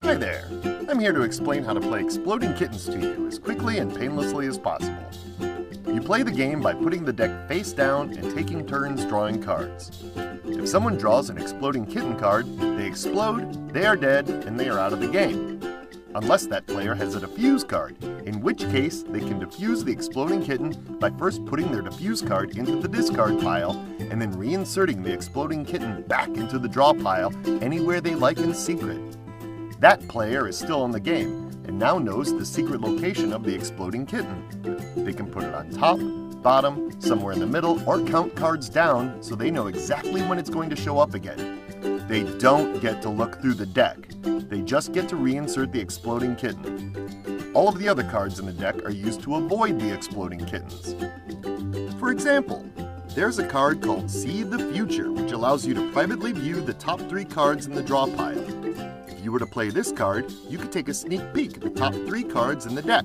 Hi there! I'm here to explain how to play Exploding Kittens to you as quickly and painlessly as possible. You play the game by putting the deck face down and taking turns drawing cards. If someone draws an Exploding Kitten card, they explode, they are dead, and they are out of the game. Unless that player has a Defuse card, in which case they can defuse the Exploding Kitten by first putting their Defuse card into the discard pile and then reinserting the Exploding Kitten back into the draw pile anywhere they like in secret. That player is still in the game and now knows the secret location of the Exploding Kitten. They can put it on top, bottom, somewhere in the middle, or count cards down so they know exactly when it's going to show up again. They don't get to look through the deck. They just get to reinsert the Exploding Kitten. All of the other cards in the deck are used to avoid the Exploding Kittens. For example, there's a card called See the Future, which allows you to privately view the top 3 cards in the draw pile. If you were to play this card, you could take a sneak peek at the top 3 cards in the deck.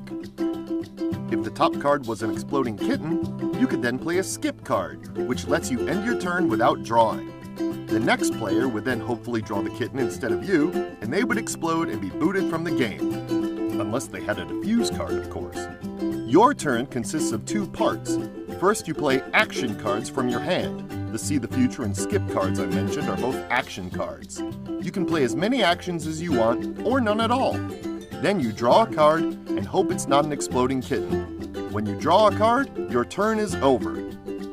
If the top card was an Exploding Kitten, you could then play a skip card, which lets you end your turn without drawing. The next player would then hopefully draw the kitten instead of you, and they would explode and be booted from the game. Unless they had a Defuse card, of course. Your turn consists of 2 parts. First, you play action cards from your hand. The See the Future and Skip cards I mentioned are both action cards. You can play as many actions as you want, or none at all. Then you draw a card and hope it's not an Exploding Kitten. When you draw a card, your turn is over.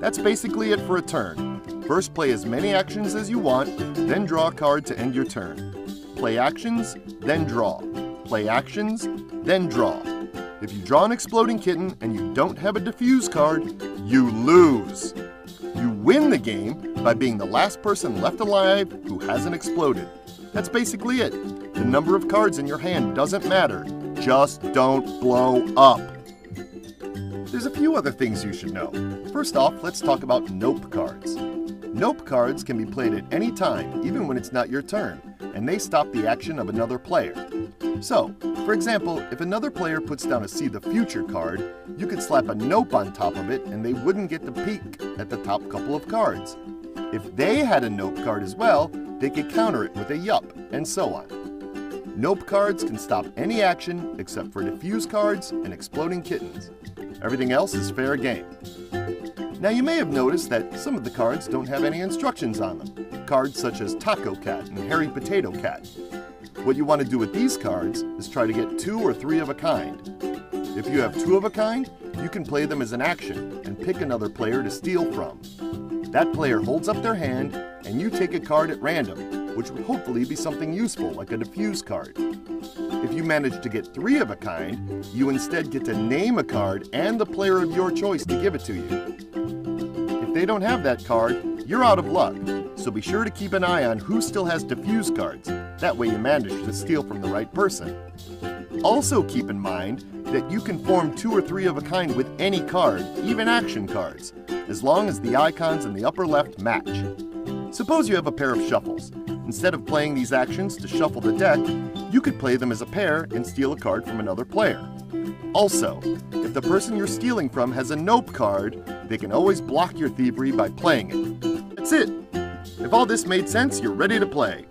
That's basically it for a turn. First, play as many actions as you want, then draw a card to end your turn. Play actions, then draw. Play actions, then draw. If you draw an Exploding Kitten and you don't have a Defuse card, you lose. You win the game by being the last person left alive who hasn't exploded. That's basically it. The number of cards in your hand doesn't matter. Just don't blow up. There's a few other things you should know. First off, let's talk about Nope cards. Nope cards can be played at any time, even when it's not your turn, and they stop the action of another player. So, for example, if another player puts down a See the Future card, you could slap a Nope on top of it and they wouldn't get to peek at the top couple of cards. If they had a Nope card as well, they could counter it with a Yup, and so on. Nope cards can stop any action except for Defuse cards and Exploding Kittens. Everything else is fair game. Now you may have noticed that some of the cards don't have any instructions on them. Cards such as Taco Cat and Hairy Potato Cat. What you want to do with these cards is try to get 2 or 3 of a kind. If you have 2 of a kind, you can play them as an action and pick another player to steal from. That player holds up their hand and you take a card at random, which would hopefully be something useful like a Defuse card. If you manage to get 3 of a kind, you instead get to name a card and the player of your choice to give it to you. If they don't have that card, you're out of luck, so be sure to keep an eye on who still has Defuse cards. That way you manage to steal from the right person. Also keep in mind that you can form 2 or 3 of a kind with any card, even action cards, as long as the icons in the upper left match. Suppose you have a pair of shuffles. Instead of playing these actions to shuffle the deck, you could play them as a pair and steal a card from another player. Also, if the person you're stealing from has a Nope card, they can always block your thievery by playing it. That's it! If all this made sense, you're ready to play.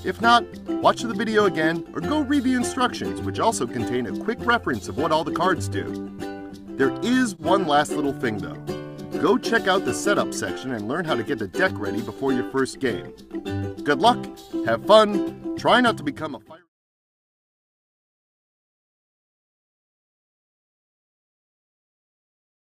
If not, watch the video again or go read the instructions, which also contain a quick reference of what all the cards do. There is one last little thing though. Go check out the setup section and learn how to get the deck ready before your first game. Good luck, have fun, try not to become a fire